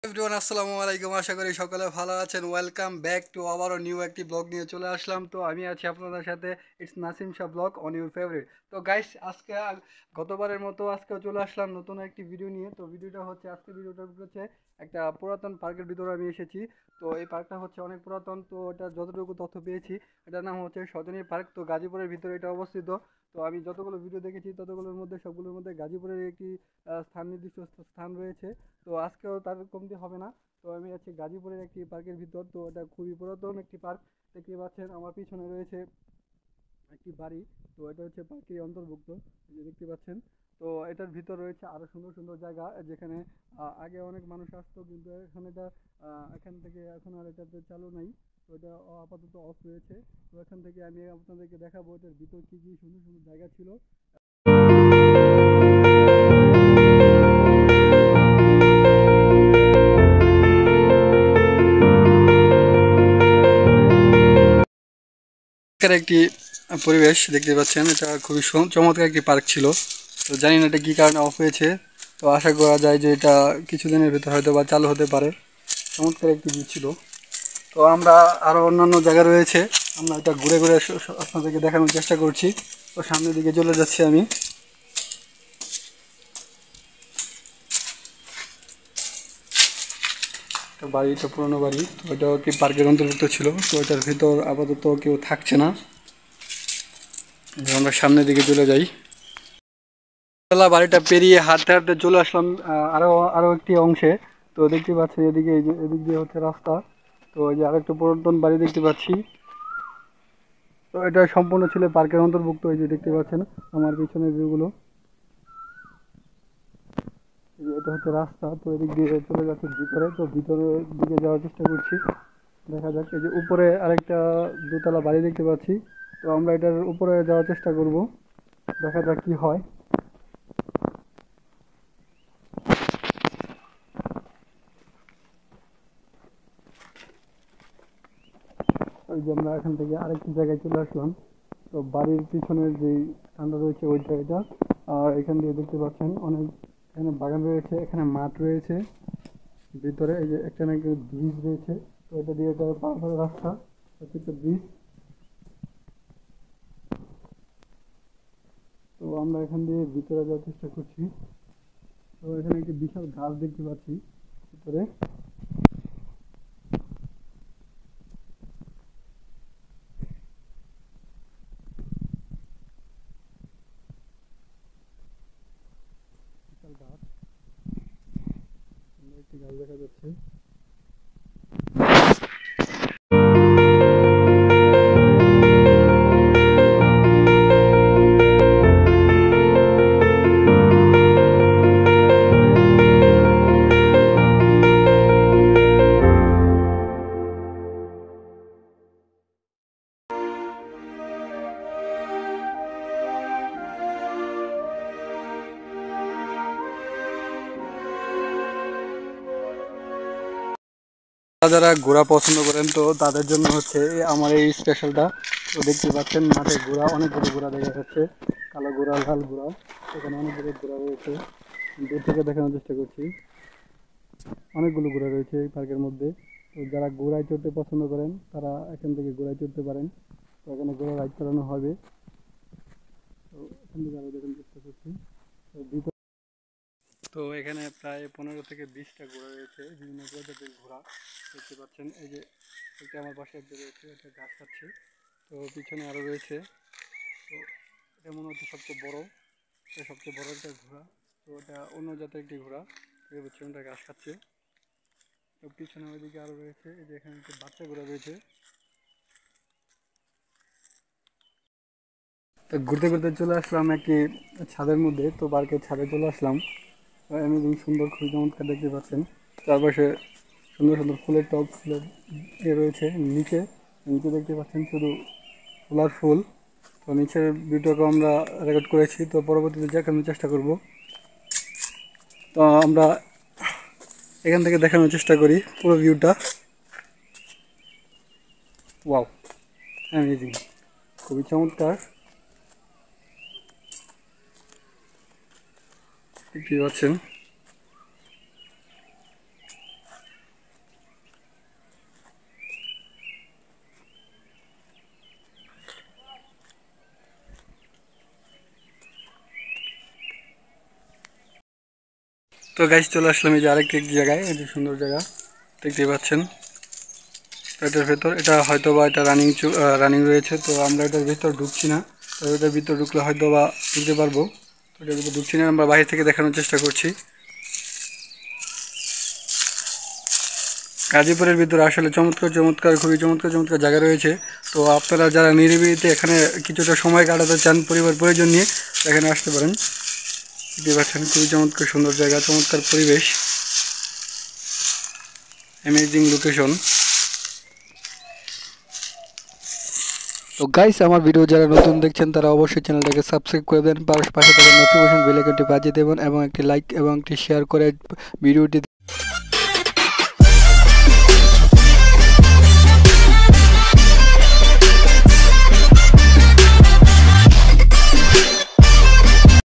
Everyone আসসালামু আলাইকুম, আশা করি সকলে ভালো আছেন। ওয়েলকাম ব্যাক টু আবারও নিউ একটি ব্লগ নিয়ে চলে আসলাম। তো আমি আছি আপনাদের সাথে, it's Nasim Shah blog on your favourite. তো গাইস, আজকে গতবারের মতো আজকেও চলে আসলাম নতুন একটি ভিডিও নিয়ে। তো ভিডিওটা হচ্ছে, আজকে ভিডিওটা হচ্ছে একটা পুরাতন পার্কের ভিতরে আমি এসেছি। তো এই পার্কটা হচ্ছে অনেক পুরাতন। তো এটা যতটুকু তথ্য পেয়েছি, এটার নাম হচ্ছে সজনী পার্ক। তো গাজীপুরের ভিতরে এটা অবস্থিত। তো আমি যতগুলো ভিডিও দেখেছি ততগুলোর মধ্যে সবগুলোর মধ্যে গাজীপুরের একটি স্থান, নির্দিষ্ট স্থান রয়েছে। তো আজকেও তার কমতি হবে না। তো আমি আছি গাজীপুরের একটি পার্কের ভিতর। তো এটা খুবই পুরাতন একটি পার্ক। দেখতে পাচ্ছেন আমার পিছনে রয়েছে একটি বাড়ি। তো এটা হচ্ছে পার্কের অন্তর্ভুক্ত, এই যে দেখতে পাচ্ছেন। তো এটার ভিতর রয়েছে আরো সুন্দর সুন্দর জায়গা, যেখানে আগে অনেক মানুষ আসতো, কিন্তু এখন এটা এখান থেকে এখন আর এটাতে চালু নাই। তো এটা আপাতত অফ রয়েছে। তো এখান থেকে আমি আপনাদেরকে দেখাবো এটার ভিতর কি কি সুন্দর সুন্দর জায়গা ছিল। এখানে একটি পরিবেশ দেখতে পাচ্ছেন, এটা খুবই চমৎকার একটি পার্ক ছিল। তো জানি না এটা কী কারণে অফ হয়েছে। তো আশা করা যায় যে এটা কিছুদিনের ভিতর হয়তো বা চালু হতে পারে। চমৎকার একটি ভিউ ছিল। তো আমরা আরও অন্যান্য জায়গা রয়েছে, আমরা এটা ঘুরে ঘুরে আপনাদেরকে দেখানোর চেষ্টা করছি। তো সামনের দিকে চলে যাচ্ছি আমি। একটা বাড়ি, এটা পুরোনো বাড়ি। তো এটা একটি পার্কের অন্তর্ভুক্ত ছিল। তো এটার ভিতর আপাতত কেউ থাকছে না। আমরা সামনের দিকে চলে যাই। বাড়িটা পেরিয়ে হাঁটতে হাঁটতে চলে আসলাম আরো আরো একটি অংশে। তো দেখতে পাচ্ছি এদিকে, এই যে এদিক দিয়ে হচ্ছে রাস্তা। তো এই যে আরেকটা পুরাতন বাড়ি দেখতে পাচ্ছি। তো এটা সম্পূর্ণ ছিল পার্কের অন্তর্ভুক্ত। এই যে দেখতে পাচ্ছেন আমার পিছনের ভিউগুলো, এই যে এটা হচ্ছে রাস্তা। তো এদিক দিয়ে চলে যাচ্ছে ভিতরে। তো ভিতরের দিকে যাওয়ার চেষ্টা করছি, দেখা যাক। এই যে উপরে আরেকটা দোতলা বাড়ি দেখতে পাচ্ছি। তো আমরা এটার উপরে যাওয়ার চেষ্টা করব, দেখা যাক কি হয়। ওই যে আমরা এখান থেকে আরেকটি জায়গায় চলে আসলাম। তো বাড়ির পিছনের যে স্থানটা রয়েছে ওই জায়গাটা। আর এখান দিয়ে দেখতে পাচ্ছেন অনেক, এখানে বাগান রয়েছে, এখানে মাঠ রয়েছে ভিতরে। এই যে একটা নাকি ব্রিজ রয়েছে। তো এটা দিয়ে এটা পার করার রাস্তা, হচ্ছে একটা ব্রিজ। তো আমরা এখান দিয়ে ভিতরে যাওয়ার চেষ্টা করছি। তো এখানে একটি বিশাল গাছ দেখতে পাচ্ছি ভিতরে। বিশাল গাছ, সুন্দর একটি গাছ দেখা যাচ্ছে। যারা ঘোরা পছন্দ করেন, তো তাদের জন্য হচ্ছে আমার এই স্পেশালটা। তো দেখতে পাচ্ছেন মাঠে ঘোড়া, অনেকগুলো ঘোড়া দেখা যাচ্ছে, কালো ঘোড়া, লাল ঘোড়া। এখানে অনেকগুলো ঘোড়া রয়েছে, দূর থেকে দেখানোর চেষ্টা করছি। অনেকগুলো ঘোড়া রয়েছে এই পার্কের মধ্যে। তো যারা ঘোড়ায় চড়তে পছন্দ করেন তারা এখান থেকে ঘোড়ায় চড়তে পারেন। তো এখানে ঘোড়া রাইড চালানো হবে। তো এখান থেকে আরো দেখানোর চেষ্টা করছি। তো তো এখানে প্রায় 15 থেকে 20টা ঘোড়া রয়েছে, বিভিন্ন প্রজাতির ঘোড়া দেখতে পাচ্ছেন। এই যে এটা আমার পাশে একটা রয়েছে, এটা ঘাস খাচ্ছে। তো পিছনে আরও রয়েছে। তো এটা মনে হচ্ছে সবচেয়ে বড়, এটা সবচেয়ে বড় একটা ঘোড়া। তো এটা অন্য জাতের একটি ঘোড়া, এই বুঝছেন, এটা ঘাস খাচ্ছে। তো পিছনে ওইদিকে আরও রয়েছে, এই যে এখানে একটা বাচ্চা ঘোড়া রয়েছে। তো ঘুরতে ঘুরতে চলে আসলাম একটি ছাদের মধ্যে। তো পার্কের ছাদে চলে আসলাম। অ্যামেজিং সুন্দর, খুবই চমৎকার দেখতে পাচ্ছেন। চারপাশে সুন্দর সুন্দর ফুলের টব, ফুলের রয়েছে। নিচে নিচে দেখতে পাচ্ছেন শুধু ফুল আর ফুল। তো নিচের ভিডিওকে আমরা রেকর্ড করেছি, তো পরবর্তীতে দেখানোর চেষ্টা করব। তো আমরা এখান থেকে দেখানোর চেষ্টা করি পুরো ভিউটা। ওয়াও, অ্যামেজিং, খুবই চমৎকার দেখতে পাচ্ছেন। তো গাইস চলে আসলাম এই যে আরেকটি জায়গায়, এই যে সুন্দর জায়গা দেখতেই পাচ্ছেন। এটার ভেতর এটা হয়তো বা এটা রানিং রয়েছে, তো আমরা এটার ভিতর ঢুকছি না। তো এটার ভিতর ঢুকলে হয়তো বা ঢুকতে পারবো, তো এটার ভিতর ঢুকছি না, আমরা বাইরে থেকে দেখানোর চেষ্টা করছি। গাজীপুরের ভিতরে আসলে চমৎকার চমৎকার খুবই চমৎকার চমৎকার জায়গা রয়েছে। তো আপনারা যারা নিরিবিলিতে এখানে কিছুটা সময় কাটাতে চান পরিবার প্রয়োজন নিয়ে, এখানে আসতে পারেন। দেখতে পাচ্ছেন খুবই চমৎকার সুন্দর জায়গা, চমৎকার পরিবেশ, অ্যামেজিং লোকেশন। তো গাইস আমার ভিডিও যারা নতুন দেখছেন তারা অবশ্যই চ্যানেলটাকে সাবস্ক্রাইব করে দেন, পাশে থাকা নোটিফিকেশন বেল আইকনটি বাজিয়ে দেবেন এবং একটি লাইক এবং একটি শেয়ার করে ভিডিওটি